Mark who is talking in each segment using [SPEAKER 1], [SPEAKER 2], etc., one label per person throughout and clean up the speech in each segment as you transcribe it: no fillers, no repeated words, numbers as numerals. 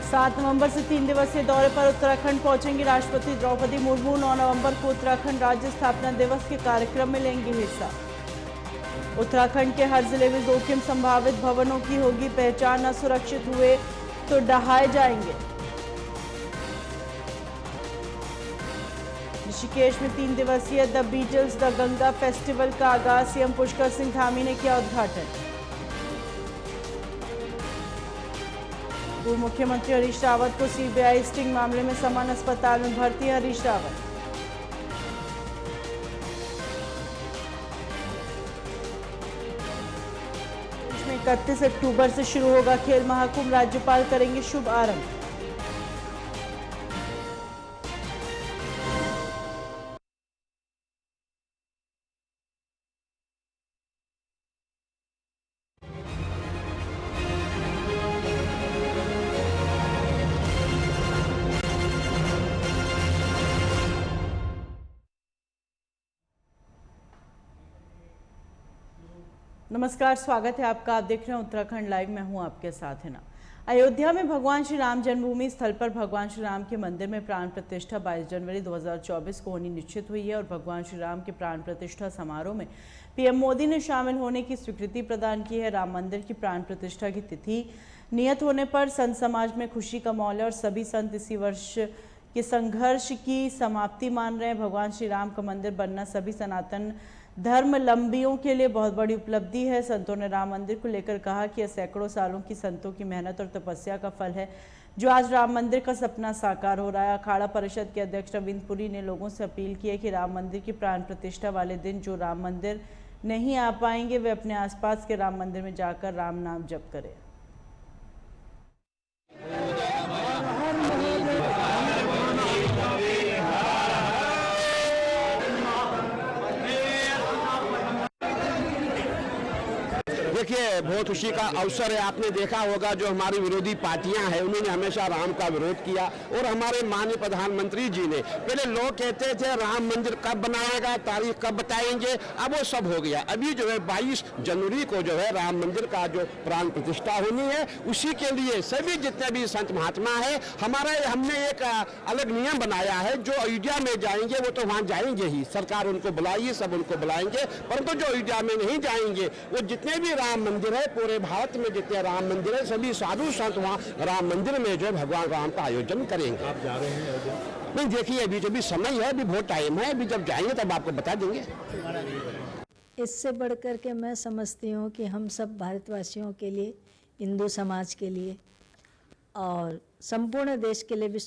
[SPEAKER 1] 7 नवंबर से 3 दिवसीय दौरे पर उत्तराखंड पहुंचेंगी राष्ट्रपति द्रौपदी मुर्मू। 9 नवंबर को उत्तराखंड राज्य स्थापना दिवस के कार्यक्रम में लेंगे हिस्सा। उत्तराखंड के हर जिले में जोखिम संभावित भवनों की होगी पहचान, असुरक्षित हुए तो ढहाए जाएंगे। ऋषिकेश में 3 दिवसीय the Beatles the Ganga festival का आगाज। सीएम पुष्कर सिंह धामी ने किया उद्घाटन। पूर्व मुख्यमंत्री हरीश रावत को सीबीआई स्टिंग मामले में समान अस्पताल में भर्ती। हरीश रावत में 31 अक्टूबर से शुरू होगा खेल महाकुंभ, राज्यपाल करेंगे शुभ आरंभ। नमस्कार, स्वागत है आपका। आप देख रहे हैं उत्तराखंड लाइव। मैं हूं आपके साथ हिना। अयोध्या में भगवान श्री राम जन्मभूमि स्थल पर भगवान श्री राम के मंदिर में प्राण प्रतिष्ठा 22 जनवरी 2024 को होनी निश्चित हुई है और भगवान श्री राम के प्राण प्रतिष्ठा समारोह में पीएम मोदी ने शामिल होने की स्वीकृति प्रदान की है। राम मंदिर की प्राण प्रतिष्ठा की तिथि नियत होने पर संत समाज में खुशी का माहौल है और सभी संत इसी वर्ष के संघर्ष की समाप्ति मान रहे हैं। भगवान श्री राम का मंदिर बनना सभी सनातन धर्मलंबियों के लिए बहुत बड़ी उपलब्धि है। संतों ने राम मंदिर को लेकर कहा कि यह सैकड़ों सालों की संतों की मेहनत और तपस्या का फल है जो आज राम मंदिर का सपना साकार हो रहा है। अखाड़ा परिषद के अध्यक्ष रविंद्र पुरी ने लोगों से अपील की है कि राम मंदिर की प्राण प्रतिष्ठा वाले दिन जो राम मंदिर नहीं आ पाएंगे वे अपने आसपास के राम मंदिर में जाकर राम नाम जप करें।
[SPEAKER 2] देखिए, बहुत खुशी का अवसर है। आपने देखा होगा जो हमारी विरोधी पार्टियां हैं उन्होंने हमेशा राम का विरोध किया और हमारे माननीय प्रधानमंत्री जी ने पहले लोग कहते थे राम मंदिर कब बनाएगा, तारीख कब बताएंगे, अब वो सब हो गया। अभी जो है 22 जनवरी को जो है राम मंदिर का जो प्राण प्रतिष्ठा होनी है, उसी के लिए सभी जितने भी संत महात्मा है हमने एक अलग नियम बनाया है। जो अयोध्या में जाएंगे वो तो वहाँ जाएंगे ही, सरकार उनको बुलाइए, सब उनको बुलाएंगे, परंतु जो अयोध्या में नहीं जाएंगे वो जितने भी राम मंदिर है, पूरे भारत में जितने राम मंदिर है, सभी साधु संत वहाँ राम मंदिर में जो भगवान राम का आयोजन करेंगे।
[SPEAKER 3] आप जा रहे हैं अयोध्या?
[SPEAKER 2] नहीं, देखिए अभी जो भी समय है, अभी बहुत टाइम है, अभी जब जाएंगे तब आपको बता देंगे।
[SPEAKER 4] इससे बढ़कर के मैं समझती हूँ कि हम सब भारतवासियों के लिए, हिंदू समाज के लिए और संपूर्ण देश के लिए,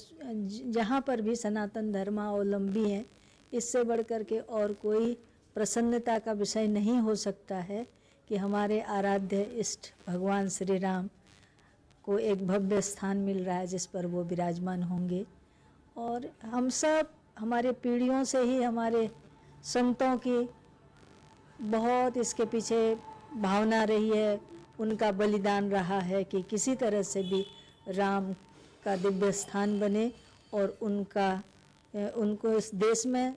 [SPEAKER 4] जहाँ पर भी सनातन धर्मावलंबी हैं, इससे बढ़कर के और कोई प्रसन्नता का विषय नहीं हो सकता है कि हमारे आराध्य इष्ट भगवान श्री राम को एक भव्य स्थान मिल रहा है जिस पर वो विराजमान होंगे। और हम सब हमारे पीढ़ियों से ही हमारे संतों की बहुत इसके पीछे भावना रही है, उनका बलिदान रहा है कि किसी तरह से भी राम का दिव्य स्थान बने और उनको इस देश में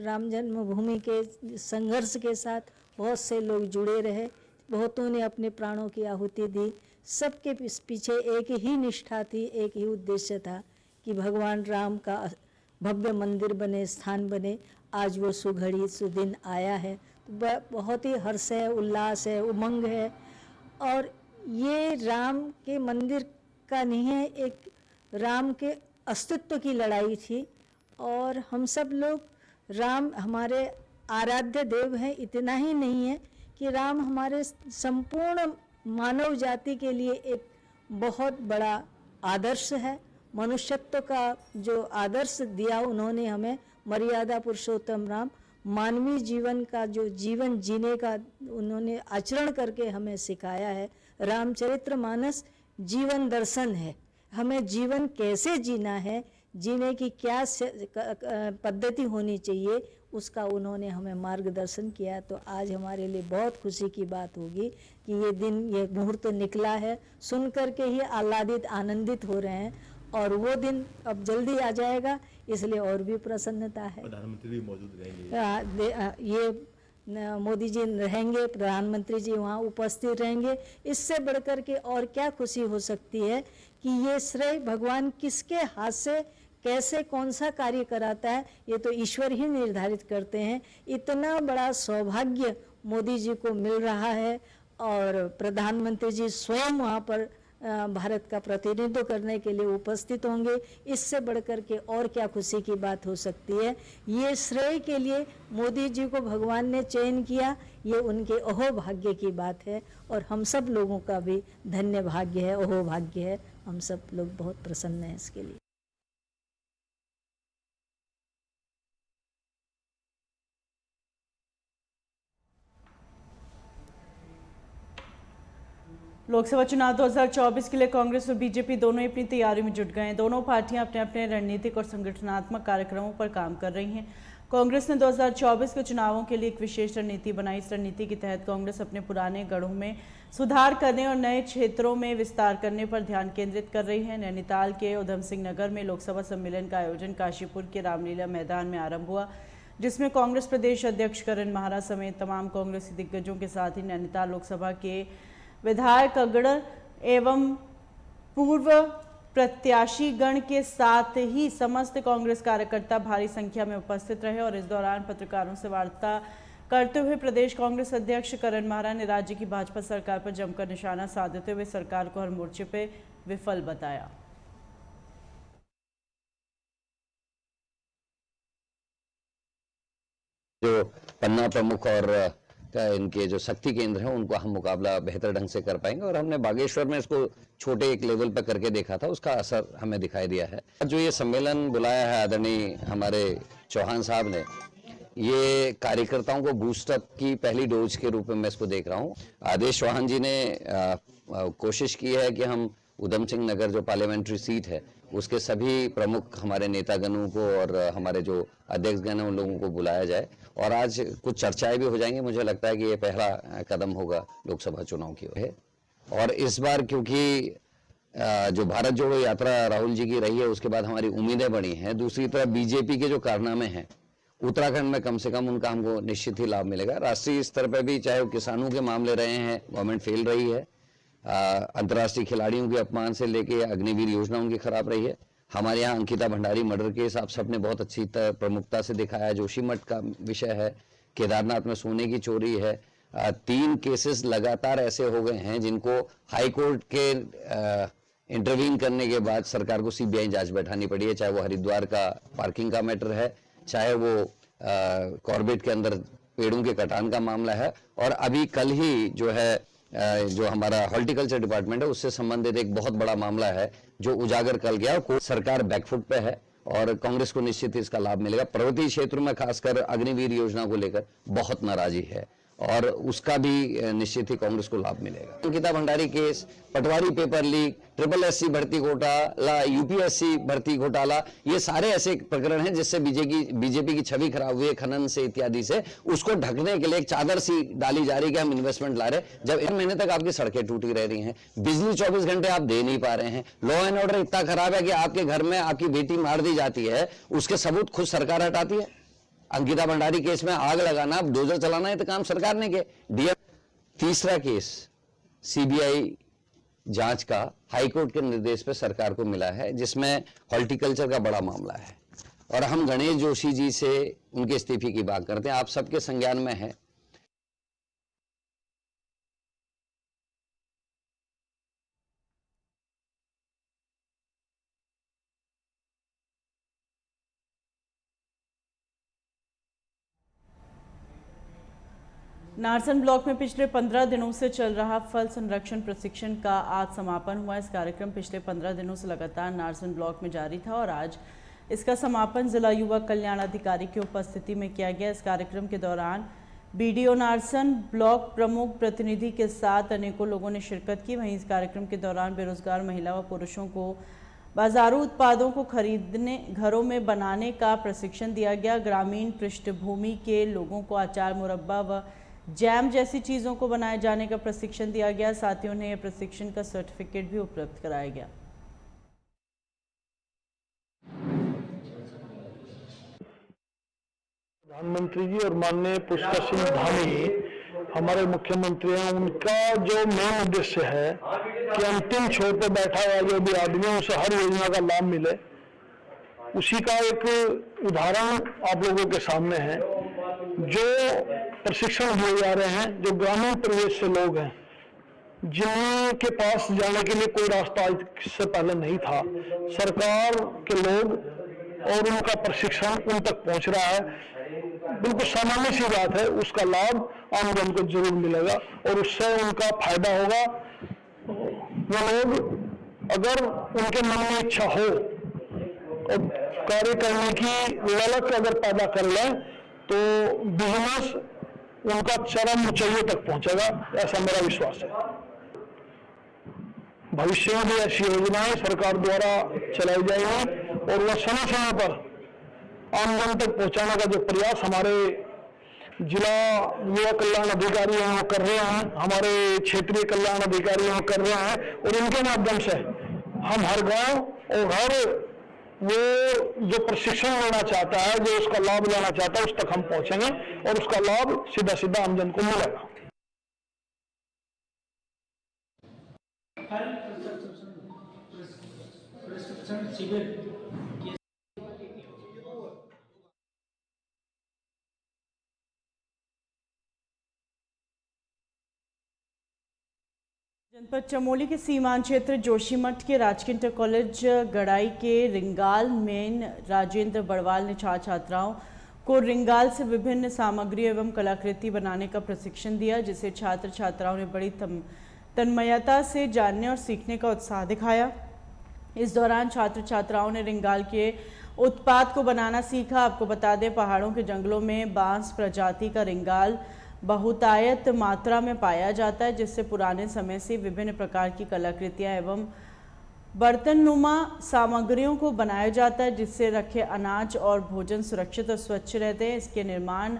[SPEAKER 4] राम जन्मभूमि के संघर्ष के साथ बहुत से लोग जुड़े रहे, बहुतों ने अपने प्राणों की आहुति दी। सबके पीछे एक ही निष्ठा थी, एक ही उद्देश्य था कि भगवान राम का भव्य मंदिर बने, स्थान बने। आज वो सुघड़ी सुदिन आया है, तो बहुत ही हर्ष है, उल्लास है, उमंग है। और ये राम के मंदिर का नहीं है, एक राम के अस्तित्व की लड़ाई थी। और हम सब लोग राम हमारे आराध्य देव हैं, इतना ही नहीं है कि राम हमारे संपूर्ण मानव जाति के लिए एक बहुत बड़ा आदर्श है। मनुष्यत्व का जो आदर्श दिया उन्होंने हमें, मर्यादा पुरुषोत्तम राम, मानवीय जीवन का जो जीवन जीने का उन्होंने आचरण करके हमें सिखाया है। रामचरितमानस जीवन दर्शन है, हमें जीवन कैसे जीना है, जीने की क्या पद्धति होनी चाहिए, उसका उन्होंने हमें मार्गदर्शन किया। तो आज हमारे लिए बहुत खुशी की बात होगी कि ये दिन, ये मुहूर्त निकला है, सुन कर के ही आह्लादित आनंदित हो रहे हैं। और वो दिन अब जल्दी आ जाएगा, इसलिए और भी प्रसन्नता है।
[SPEAKER 3] प्रधानमंत्री भी मौजूद रहेंगे।
[SPEAKER 4] ये मोदी जी रहेंगे, प्रधानमंत्री जी वहाँ उपस्थित रहेंगे। इससे बढ़कर के और क्या खुशी हो सकती है कि ये श्रेय भगवान किसके हाथ से कैसे कौन सा कार्य कराता है, ये तो ईश्वर ही निर्धारित करते हैं। इतना बड़ा सौभाग्य मोदी जी को मिल रहा है और प्रधानमंत्री जी स्वयं वहाँ पर भारत का प्रतिनिधित्व करने के लिए उपस्थित होंगे। इससे बढ़कर के और क्या खुशी की बात हो सकती है। ये श्रेय के लिए मोदी जी को भगवान ने चयन किया, ये उनके अहोभाग्य की बात है और हम सब लोगों का भी धन्य भाग्य है, अहोभाग्य है। हम सब लोग बहुत प्रसन्न हैं इसके लिए।
[SPEAKER 1] लोकसभा चुनाव 2024 के लिए कांग्रेस और बीजेपी दोनों ही अपनी तैयारी में जुट गए हैं। दोनों पार्टियां अपने अपने रणनीतिक और संगठनात्मक कार्यक्रमों पर काम कर रही हैं। कांग्रेस ने 2024 के चुनावों के लिए एक विशेष रणनीति बनाई। इस रणनीति के तहत कांग्रेस अपने पुराने गढ़ों में सुधार करने और नए क्षेत्रों में विस्तार करने पर ध्यान केंद्रित कर रही है। नैनीताल के उधम सिंह नगर में लोकसभा सम्मेलन का आयोजन काशीपुर के रामलीला मैदान में आरंभ हुआ, जिसमें कांग्रेस प्रदेश अध्यक्ष करण महारा समेत तमाम कांग्रेसी दिग्गजों के साथ ही नैनीताल लोकसभा के विधायक अग्रणी एवं पूर्व प्रत्याशी गण के साथ ही समस्त कांग्रेस कार्यकर्ता भारी संख्या में उपस्थित रहे। और इस दौरान पत्रकारों से वार्ता करते हुए प्रदेश कांग्रेस अध्यक्ष करण महारा ने राज्य की भाजपा सरकार पर जमकर निशाना साधते हुए सरकार को हर मोर्चे पे विफल बताया।
[SPEAKER 3] जो पन्ना प्रमुख और इनके जो शक्ति केंद्र हैं उनको हम मुकाबला बेहतर ढंग से कर पाएंगे। और हमने बागेश्वर में इसको छोटे एक लेवल पर करके देखा था, उसका असर हमें दिखाई दिया है। जो ये सम्मेलन बुलाया है आदरणीय हमारे चौहान साहब ने, ये कार्यकर्ताओं को बूस्टअप की पहली डोज के रूप में मैं इसको देख रहा हूँ। आदेश चौहान जी ने कोशिश की है कि हम उधम सिंह नगर जो पार्लियामेंट्री सीट है उसके सभी प्रमुख हमारे नेतागणों को और हमारे जो अध्यक्षगण हैं उन लोगों को बुलाया जाए और आज कुछ चर्चाएं भी हो जाएंगी। मुझे लगता है कि ये पहला कदम होगा लोकसभा चुनाव की है। और इस बार क्योंकि जो भारत जोड़ो यात्रा राहुल जी की रही है, उसके बाद हमारी उम्मीदें बढ़ी हैं। दूसरी तरफ बीजेपी के जो कारनामे हैं उत्तराखंड में, कम से कम उनका हमको निश्चित ही लाभ मिलेगा। राष्ट्रीय स्तर पर भी चाहे वो किसानों के मामले रहे हैं, गवर्नमेंट फेल रही है, अंतर्राष्ट्रीय खिलाड़ियों के अपमान से लेके अग्निवीर योजना उनकी खराब रही है। हमारे यहाँ अंकिता भंडारी मर्डर केस आप सबने बहुत अच्छी प्रमुखता से दिखाया। जोशीमठ का विषय है, केदारनाथ में सोने की चोरी है। 3 केसेस लगातार ऐसे हो गए हैं जिनको हाई कोर्ट के इंटरवीन करने के बाद सरकार को सीबीआई जांच बैठानी पड़ी है। चाहे वो हरिद्वार का पार्किंग का मैटर है, चाहे वो कॉर्बेट के अंदर पेड़ों के कटान का मामला है, और अभी कल ही जो है जो हमारा हॉर्टिकल्चर डिपार्टमेंट है उससे संबंधित एक बहुत बड़ा मामला है जो उजागर कर गया। सरकार बैकफुट पे है और कांग्रेस को निश्चित इसका लाभ मिलेगा। पर्वतीय क्षेत्रों में खासकर अग्निवीर योजना को लेकर बहुत नाराजी है और उसका भी निश्चित ही कांग्रेस को लाभ मिलेगा। अंकिता भंडारी केस, पटवारी पेपर लीक, SSS भर्ती घोटाला, यूपीएससी भर्ती घोटाला, ये सारे ऐसे प्रकरण हैं जिससे बीजेपी की छवि खराब हुई है, खनन से इत्यादि से। उसको ढकने के लिए एक चादर सी डाली जा रही है कि हम इन्वेस्टमेंट ला रहे हैं, जब 1 महीने तक आपकी सड़कें टूटी रह रही हैं, बिजली 24 घंटे आप दे नहीं पा रहे हैं, लॉ एंड ऑर्डर इतना खराब है कि आपके घर में आपकी बेटी मार दी जाती है, उसके सबूत खुद सरकार हटाती है। अंकिता भंडारी केस में आग लगाना, डोजर चलाना, ये तो काम सरकार ने किया। डीएम तीसरा केस सीबीआई जांच का हाईकोर्ट के निर्देश पे सरकार को मिला है, जिसमें हॉर्टिकल्चर का बड़ा मामला है। और हम गणेश जोशी जी से उनके इस्तीफे की बात करते हैं, आप सबके संज्ञान में है।
[SPEAKER 1] नारसन ब्लॉक में पिछले 15 दिनों से चल रहा फल संरक्षण प्रशिक्षण का आज समापन हुआ। इस कार्यक्रम पिछले 15 दिनों से लगातार नारसन ब्लॉक में जारी था और आज इसका समापन जिला युवा कल्याण अधिकारी की उपस्थिति में किया गया। इस कार्यक्रम के दौरान बीडीओ नारसन, ब्लॉक प्रमुख प्रतिनिधि के साथ अनेकों लोगों ने शिरकत की। वहीं इस कार्यक्रम के दौरान बेरोजगार महिला व पुरुषों को बाजारू उत्पादों को खरीदने, घरों में बनाने का प्रशिक्षण दिया गया। ग्रामीण पृष्ठभूमि के लोगों को अचार, मुरब्बा व जैम जैसी चीज़ों को बनाए जाने का प्रशिक्षण दिया गया। साथ ही उन्हें यह प्रशिक्षण का सर्टिफिकेट भी उपलब्ध कराया गया।
[SPEAKER 5] प्रधानमंत्री जी और माननीय पुष्कर सिंह धामी हमारे मुख्यमंत्री हैं, उनका जो मेन उद्देश्य है कि अंतिम छोर पर बैठा हुआ जो भी आदमी है उसे हर योजना का लाभ मिले, उसी का एक उदाहरण आप लोगों के सामने है। जो प्रशिक्षण दिए जा रहे हैं, जो ग्रामीण परिवेश से लोग हैं, जिनके पास जाने के लिए कोई रास्ता आज से पहले नहीं था, सरकार के लोग और उनका प्रशिक्षण उन तक पहुंच रहा है। बिल्कुल सामान्य सी बात है, उसका लाभ आम जन को जरूर मिलेगा और उससे उनका फायदा होगा। वो लोग अगर उनके मन में इच्छा हो और कार्य करने की ललक अगर पैदा कर लें तो बिजनेस उनका चरम ऊंचाइयों तक पहुंचेगा, ऐसा मेरा विश्वास है। भविष्य में भी ऐसी योजनाएं सरकार द्वारा चलाई जाएंगी और वह समय समय पर आम जन तक पहुंचाने का जो प्रयास हमारे जिला युवा कल्याण अधिकारी यहाँ कर रहे हैं, हमारे क्षेत्रीय कल्याण अधिकारी यहाँ कर रहे हैं, और इनके माध्यम से हम हर गांव और हर वो जो प्रशिक्षण लेना चाहता है, जो उसका लाभ लेना चाहता है, उस तक हम पहुंचेंगे और उसका लाभ सीधा सीधा आम जन को मिलेगा।
[SPEAKER 1] जनपद चमोली के सीमांत क्षेत्र जोशीमठ के राजकीय इंटर कॉलेज गड़ाई के रिंगाल में राजेंद्र बड़वाल ने छात्र छात्राओं को रिंगाल से विभिन्न सामग्री एवं कलाकृति बनाने का प्रशिक्षण दिया, जिसे छात्र छात्राओं ने बड़ी तन्मयता से जानने और सीखने का उत्साह दिखाया। इस दौरान छात्र छात्राओं ने रिंगाल के उत्पाद को बनाना सीखा। आपको बता दें, पहाड़ों के जंगलों में बांस प्रजाति का रिंगाल बहुतायत मात्रा में पाया जाता है, जिससे पुराने समय से विभिन्न प्रकार की कलाकृतियां एवं बर्तननुमा सामग्रियों को बनाया जाता है, जिससे रखे अनाज और भोजन सुरक्षित और स्वच्छ रहते हैं। इसके निर्माण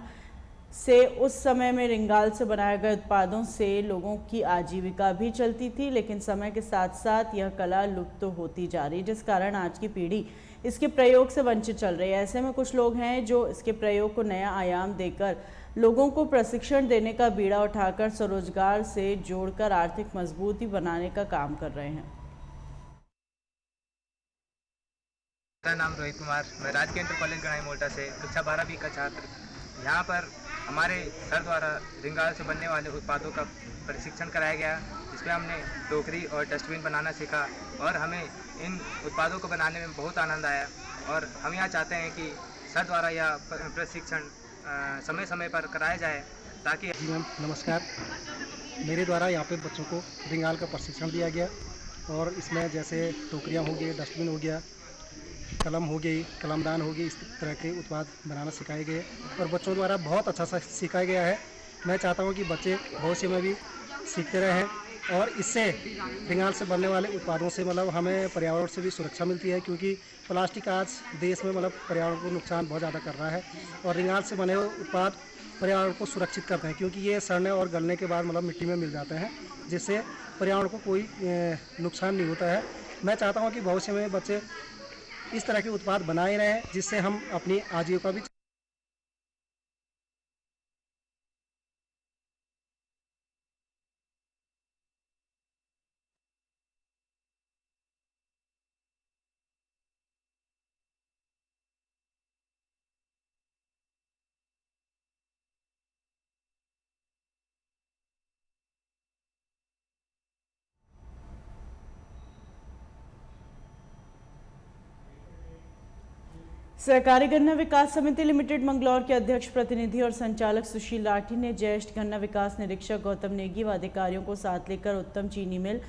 [SPEAKER 1] से उस समय में रिंगाल से बनाए गए उत्पादों से लोगों की आजीविका भी चलती थी, लेकिन समय के साथ साथ यह कला लुप्त तो होती जा रही है, जिस कारण आज की पीढ़ी इसके प्रयोग से वंचित चल रही है। ऐसे में कुछ लोग हैं जो इसके प्रयोग को नया आयाम देकर लोगों को प्रशिक्षण देने का बीड़ा उठाकर स्वरोजगार से जोड़कर आर्थिक मजबूती बनाने का काम कर रहे हैं।
[SPEAKER 6] मेरा नाम रोहित कुमार, मैं राजकीय इंटर कॉलेज गड़ाई मोल्टा से कक्षा 12वीं का छात्र। यहाँ पर हमारे सर द्वारा रिंगाल से बनने वाले उत्पादों का प्रशिक्षण कराया गया, जिसमें हमने टोकरी और डस्टबिन बनाना सीखा और हमें इन उत्पादों को बनाने में बहुत आनंद आया। और हम यहाँ चाहते हैं कि सर द्वारा यह प्रशिक्षण समय समय पर कराया जाए ताकि।
[SPEAKER 7] जी मैम नमस्कार, मेरे द्वारा यहाँ पे बच्चों को रिंगाल का प्रशिक्षण दिया गया और इसमें जैसे टोकरियाँ हो गई, डस्टबिन हो गया, कलम हो गई, कलमदान हो गई, इस तरह के उत्पाद बनाना सिखाए गए और बच्चों द्वारा बहुत अच्छा सा सिखाया गया है। मैं चाहता हूँ कि बच्चे भविष्य में भी सीखते रहें और इससे रिंगाल से बनने वाले उत्पादों से मतलब हमें पर्यावरण से भी सुरक्षा मिलती है, क्योंकि प्लास्टिक आज देश में मतलब पर्यावरण को नुकसान बहुत ज़्यादा कर रहा है और रिंगाल से बने हुए उत्पाद पर्यावरण को सुरक्षित करते हैं, क्योंकि ये सड़ने और गलने के बाद मतलब मिट्टी में मिल जाते हैं, जिससे पर्यावरण को कोई नुकसान नहीं होता है। मैं चाहता हूँ कि भविष्य में बच्चे इस तरह के उत्पाद बनाए रहें, जिससे हम अपनी आजीविका भी।
[SPEAKER 1] सहकारी गन्ना विकास समिति लिमिटेड मंगलौर के अध्यक्ष प्रतिनिधि और संचालक सुशील राठी ने ज्येष्ठ गन्ना विकास निरीक्षक गौतम नेगी व अधिकारियों को साथ लेकर उत्तम चीनी मिल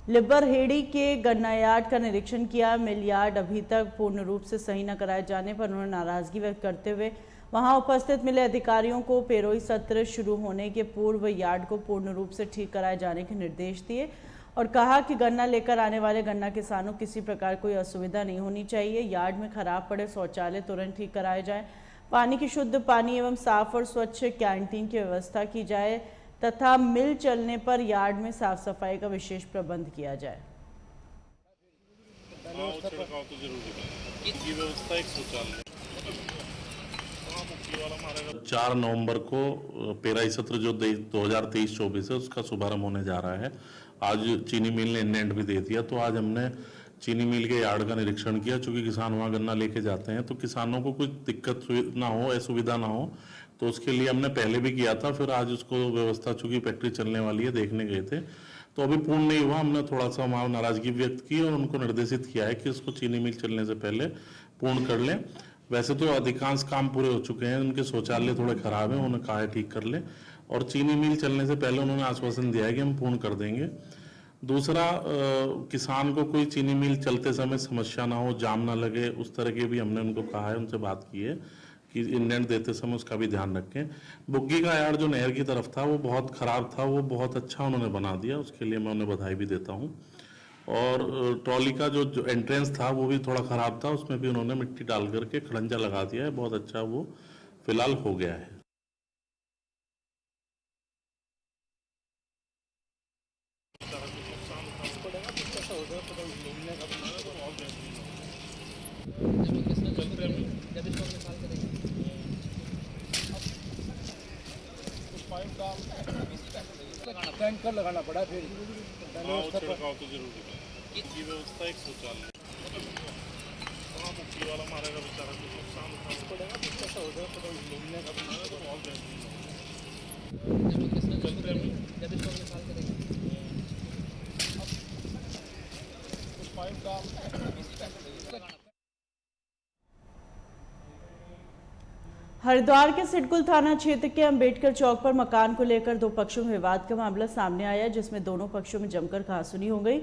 [SPEAKER 1] लिब्बरहेड़ी के गन्ना यार्ड का निरीक्षण किया। मिल यार्ड अभी तक पूर्ण रूप से सही न कराए जाने पर उन्होंने नाराजगी व्यक्त करते हुए वहां उपस्थित मिले अधिकारियों को पेरोई सत्र शुरू होने के पूर्व यार्ड को पूर्ण रूप से ठीक कराए जाने के निर्देश दिए और कहा कि गन्ना लेकर आने वाले गन्ना किसानों किसी प्रकार कोई असुविधा नहीं होनी चाहिए। यार्ड में खराब पड़े शौचालय तुरंत ठीक कराए जाए, पानी की शुद्ध पानी एवं साफ और स्वच्छ कैंटीन की व्यवस्था की जाए तथा मिल चलने पर यार्ड में साफ सफाई का विशेष प्रबंध किया जाए।
[SPEAKER 8] व्यवस्था एक शौचालय 4 नवंबर को पेराई सत्र जो 2023-24 है उसका शुभारंभ होने जा रहा है। आज चीनी मिल ने इंडेंट भी दे दिया, तो आज हमने चीनी मिल के यार्ड का निरीक्षण किया। चूंकि किसान वहां गन्ना लेके जाते हैं तो किसानों को कुछ दिक्कत ना हो, असुविधा ना हो, तो उसके लिए हमने पहले भी किया था। फिर आज उसको व्यवस्था, चूंकि फैक्ट्री चलने वाली है, देखने गए थे तो अभी पूर्ण नहीं हुआ। हमने थोड़ा सा वहां नाराजगी व्यक्त की और उनको निर्देशित किया है कि उसको चीनी मिल चलने से पहले पूर्ण कर लें। वैसे तो अधिकांश काम पूरे हो चुके हैं, उनके शौचालय थोड़े खराब हैं, उन्हें कहा है ठीक कर ले, और चीनी मिल चलने से पहले उन्होंने आश्वासन दिया है कि हम पूर्ण कर देंगे। दूसरा, किसान को कोई चीनी मिल चलते समय समस्या ना हो, जाम ना लगे, उस तरह के भी हमने उनको कहा है, उनसे बात की है कि इंडेंट देते समय उसका भी ध्यान रखें। बुग्गी का यार्ड जो नहर की तरफ था वो बहुत खराब था, वो बहुत अच्छा उन्होंने बना दिया, उसके लिए मैं उन्हें बधाई भी देता हूँ। और ट्रॉली का जो एंट्रेंस था वो भी थोड़ा खराब था, उसमें भी उन्होंने मिट्टी डाल करके खड़ंजा लगा दिया है, बहुत अच्छा वो फिलहाल हो गया है।
[SPEAKER 5] टैंकर लगाना पड़ा, फिर
[SPEAKER 8] छिड़काव तो जरूरी है, की व्यवस्था एक शौचालय मुक्ति वाला मारेगा बेचारा, कुछ नुकसान उठाना पड़ेगा, कुछ कैसा हो जाएगा तो घूमने का बनाना तो बहुत बेहतरीन चलते हैं।
[SPEAKER 1] हरिद्वार के सिडकुल थाना क्षेत्र के अंबेडकर चौक पर मकान को लेकर दो पक्षों में विवाद का मामला सामने आया, जिसमें दोनों पक्षों में जमकर कहासुनी हो गई।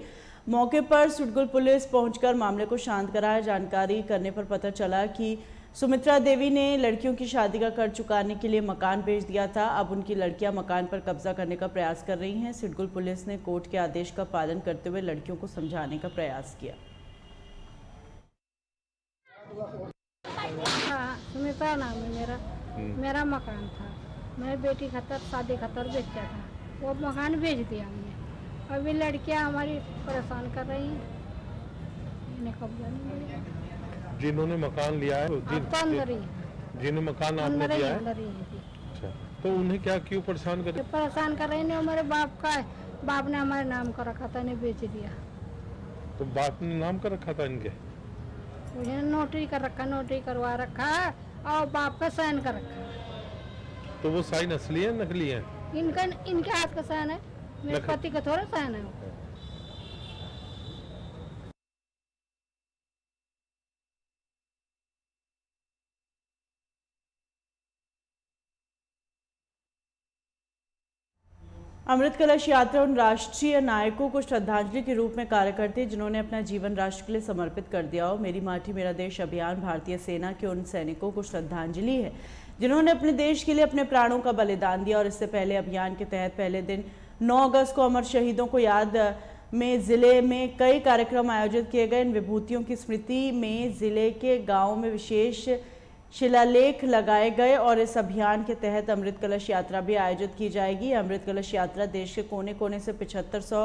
[SPEAKER 1] मौके पर सिडकुल पुलिस पहुंचकर मामले को शांत कराया। जानकारी करने पर पता चला कि सुमित्रा देवी ने लड़कियों की शादी का कर्ज चुकाने के लिए मकान बेच दिया था। अब उनकी लड़कियां मकान पर कब्जा करने का प्रयास कर रही हैं। सिडकुल पुलिस ने कोर्ट के आदेश का पालन करते हुए लड़कियों को समझाने का प्रयास किया।
[SPEAKER 9] सुमित्रा नाम है मेरा मकान था, मेरी बेटी खातर शादी खातर बेचा था, वो मकान बेच दिया हमने। अभी लड़कियां हमारी परेशान कर रही हैं, इन्हें कब्जा नहीं मिलेगा।
[SPEAKER 5] जिन्होंने मकान लिया है, जिन्हें मकान आपने दिया है, अच्छा, तो उन्हें क्या क्यों परेशान कर
[SPEAKER 9] रहे हैं? मेरे बाप का है, बाप ने हमारे नाम का रखा था, इन्हें बेच दिया।
[SPEAKER 5] तो बाप ने नाम का रखा था इनके?
[SPEAKER 9] मुझे नोटरी कर रखा, नोटरी करवा रखा है और बाप का साइन कर रखा है।
[SPEAKER 5] तो वो साइन असली है नकली है?
[SPEAKER 9] इनके हाथ का साइन है, मेरे पति का थोड़ा साइन है।
[SPEAKER 1] अमृत कलश यात्रा उन राष्ट्रीय नायकों को श्रद्धांजलि के रूप में कार्य करती है जिन्होंने अपना जीवन राष्ट्र के लिए समर्पित कर दिया हो। मेरी माटी मेरा देश अभियान भारतीय सेना के उन सैनिकों को श्रद्धांजलि है जिन्होंने अपने देश के लिए अपने प्राणों का बलिदान दिया। और इससे पहले अभियान के तहत पहले दिन 9 अगस्त को अमर शहीदों को याद में जिले में कई कार्यक्रम आयोजित किए गए। इन विभूतियों की स्मृति में जिले के गाँव में विशेष शिलालेख लगाए गए और इस अभियान के तहत अमृत कलश यात्रा भी आयोजित की जाएगी। अमृत कलश यात्रा देश के कोने कोने से 7500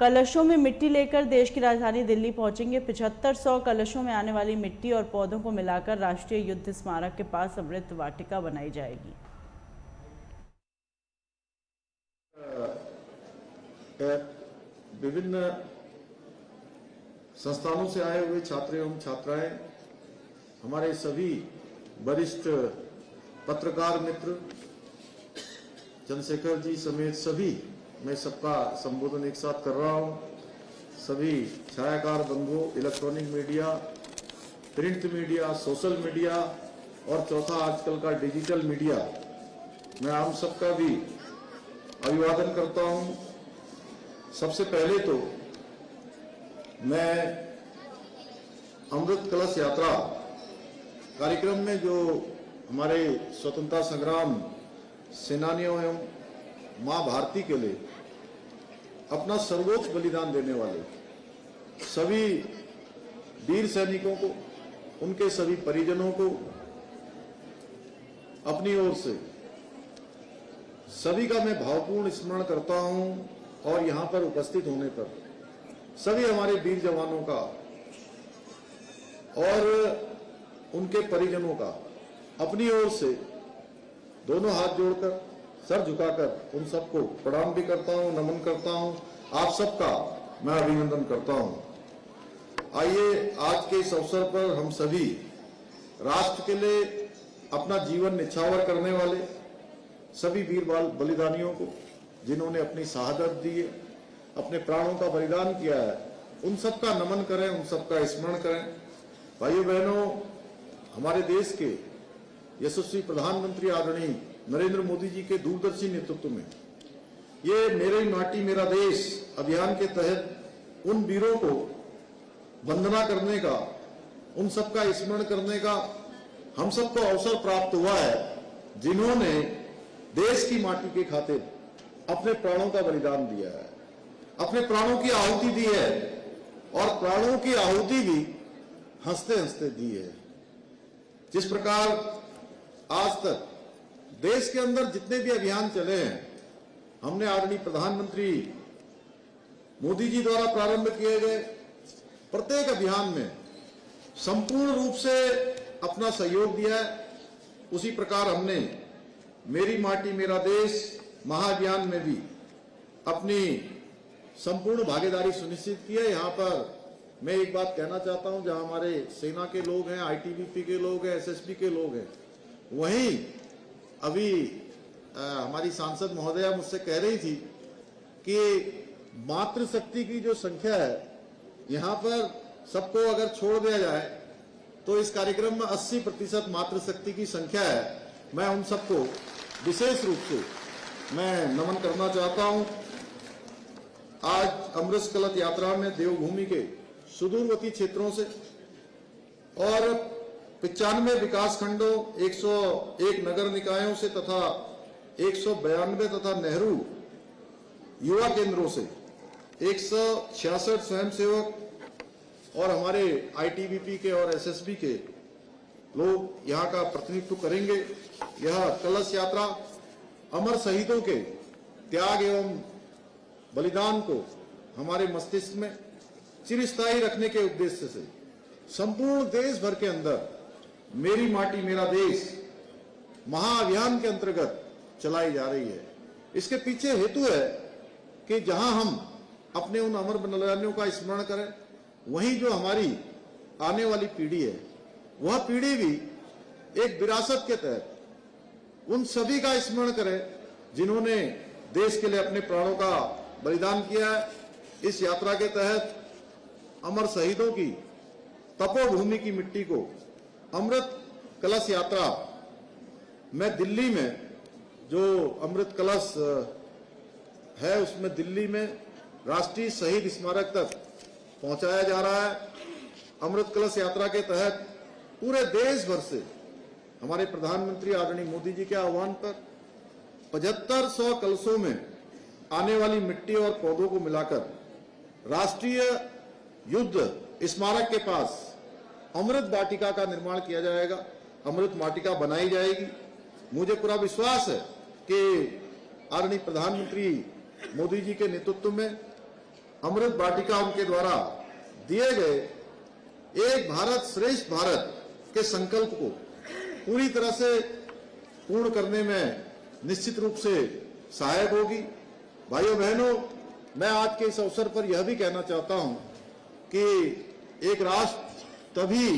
[SPEAKER 1] कलशों में मिट्टी लेकर देश की राजधानी दिल्ली पहुंचेंगे। 7500 कलशों में आने वाली मिट्टी और पौधों को मिलाकर राष्ट्रीय युद्ध स्मारक के पास अमृत वाटिका बनाई जाएगी।
[SPEAKER 10] विभिन्न संस्थानों से आए हुए छात्र एवं छात्राएं, हमारे सभी वरिष्ठ पत्रकार मित्र, चंद्रशेखर जी समेत सभी, मैं सबका संबोधन एक साथ कर रहा हूं। सभी छायाकार बंधुओं, electronic media, print media, social media और चौथा आजकल का डिजिटल मीडिया, मैं आप सबका भी अभिवादन करता हूं। सबसे पहले तो मैं अमृत कलश यात्रा कार्यक्रम में जो हमारे स्वतंत्रता संग्राम सेनानियों एवं मां भारती के लिए अपना सर्वोच्च बलिदान देने वाले सभी वीर सैनिकों को, उनके सभी परिजनों को अपनी ओर से सभी का मैं भावपूर्ण स्मरण करता हूं। और यहां पर उपस्थित होने पर सभी हमारे वीर जवानों का और उनके परिजनों का अपनी ओर से दोनों हाथ जोड़कर, सर झुकाकर उन सबको प्रणाम भी करता हूं, नमन करता हूं। आप सबका मैं अभिनंदन करता हूं। आइए आज के इस अवसर पर हम सभी राष्ट्र के लिए अपना जीवन निछावर करने वाले सभी वीर बलिदानियों को, जिन्होंने अपनी शहादत दी है, अपने प्राणों का बलिदान किया है, उन सबका नमन करें, उन सबका स्मरण करें। भाइयों बहनों, हमारे देश के यशस्वी प्रधानमंत्री आदरणीय नरेंद्र मोदी जी के दूरदर्शी नेतृत्व में ये मेरी माटी मेरा देश अभियान के तहत उन वीरों को वंदना करने का, उन सबका स्मरण करने का हम सबको अवसर प्राप्त हुआ है, जिन्होंने देश की माटी के खातिर अपने प्राणों का बलिदान दिया है, अपने प्राणों की आहुति दी है, और प्राणों की आहुति भी हंसते हंसते दी है। जिस प्रकार आज तक देश के अंदर जितने भी अभियान चले हैं, हमने आदरणीय प्रधानमंत्री मोदी जी द्वारा प्रारंभ किए गए प्रत्येक अभियान में संपूर्ण रूप से अपना सहयोग दिया है। उसी प्रकार हमने मेरी माटी मेरा देश महाअभियान में भी अपनी संपूर्ण भागीदारी सुनिश्चित की है। यहाँ पर मैं एक बात कहना चाहता हूं, जहां हमारे सेना के लोग हैं, आईटीबीपी के लोग हैं, एसएसबी के लोग हैं, वहीं अभी हमारी सांसद महोदया मुझसे कह रही थी कि मातृशक्ति की जो संख्या है, यहाँ पर सबको अगर छोड़ दिया जाए तो इस कार्यक्रम में 80% मातृशक्ति की संख्या है। मैं उन सबको विशेष रूप से मैं नमन करना चाहता हूं। आज अमृत कलश यात्रा में देवभूमि के सुदूरवर्ती क्षेत्रों से और 95 विकास खंडों, 101 नगर निकायों से तथा 192 तथा नेहरू युवा केंद्रों से 166 स्वयंसेवक और हमारे आईटीबीपी के और एसएसबी के लोग यहाँ का प्रतिनिधित्व करेंगे। यह कलश यात्रा अमर शहीदों के त्याग एवं बलिदान को हमारे मस्तिष्क में चिरस्थायी रखने के उद्देश्य से संपूर्ण देश भर के अंदर मेरी माटी मेरा देश महाअभियान के अंतर्गत चलाई जा रही है। इसके पीछे हेतु है कि जहां हम अपने उन अमर बलिदानियों का स्मरण करें, वहीं जो हमारी आने वाली पीढ़ी है, वह पीढ़ी भी एक विरासत के तहत उन सभी का स्मरण करे जिन्होंने देश के लिए अपने प्राणों का बलिदान किया है। इस यात्रा के तहत अमर शहीदों की तपोभूमि की मिट्टी को अमृत कलश यात्रा में दिल्ली में जो अमृत कलश है, उसमें दिल्ली में राष्ट्रीय शहीद स्मारक तक पहुंचाया जा रहा है। अमृत कलश यात्रा के तहत पूरे देश भर से हमारे प्रधानमंत्री आदरणीय मोदी जी के आह्वान पर 7500 कलशों में आने वाली मिट्टी और पौधों को मिलाकर राष्ट्रीय युद्ध स्मारक के पास अमृत वाटिका का निर्माण किया जाएगा, अमृत वाटिका बनाई जाएगी। मुझे पूरा विश्वास है कि आदरणीय प्रधानमंत्री मोदी जी के नेतृत्व में अमृत वाटिका उनके द्वारा दिए गए एक भारत श्रेष्ठ भारत के संकल्प को पूरी तरह से पूर्ण करने में निश्चित रूप से सहायक होगी। भाइयों बहनों, मैं आज के इस अवसर पर यह भी कहना चाहता हूं कि एक राष्ट्र तभी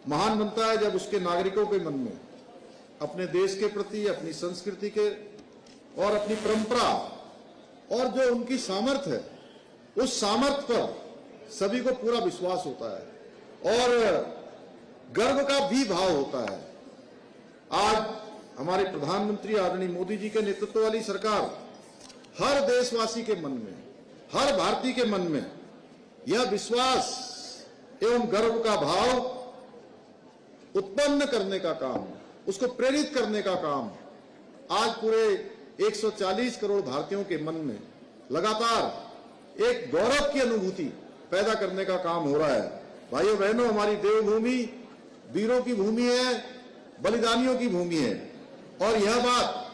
[SPEAKER 10] महान बनता है जब उसके नागरिकों के मन में अपने देश के प्रति, अपनी संस्कृति के और अपनी परंपरा और जो उनकी सामर्थ्य है, उस सामर्थ्य पर सभी को पूरा विश्वास होता है और गर्व का भी भाव होता है। आज हमारे प्रधानमंत्री आदरणीय मोदी जी के नेतृत्व वाली सरकार हर देशवासी के मन में, हर भारतीय के मन में यह विश्वास एवं गर्व का भाव उत्पन्न करने का काम, उसको प्रेरित करने का काम आज पूरे 140 करोड़ भारतीयों के मन में लगातार एक गौरव की अनुभूति पैदा करने का काम हो रहा है। भाइयों बहनों, हमारी देवभूमि वीरों की भूमि है, बलिदानियों की भूमि है और यह बात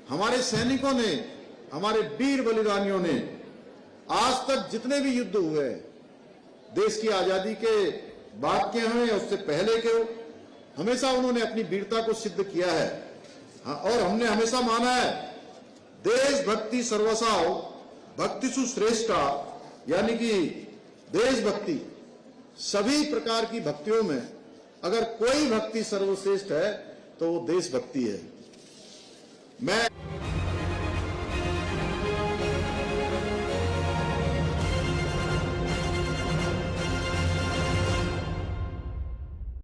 [SPEAKER 10] हमारे सैनिकों ने, हमारे वीर बलिदानियों ने आज तक जितने भी युद्ध हुए देश की आजादी के बाद के हैं या उससे पहले के हो, हमेशा उन्होंने अपनी वीरता को सिद्ध किया है। हाँ, और हमने हमेशा माना है देशभक्ति सर्वसाव भक्तिसु श्रेष्ठा, यानी कि देशभक्ति सभी प्रकार की भक्तियों में अगर कोई भक्ति सर्वश्रेष्ठ है तो वो देशभक्ति है। मैं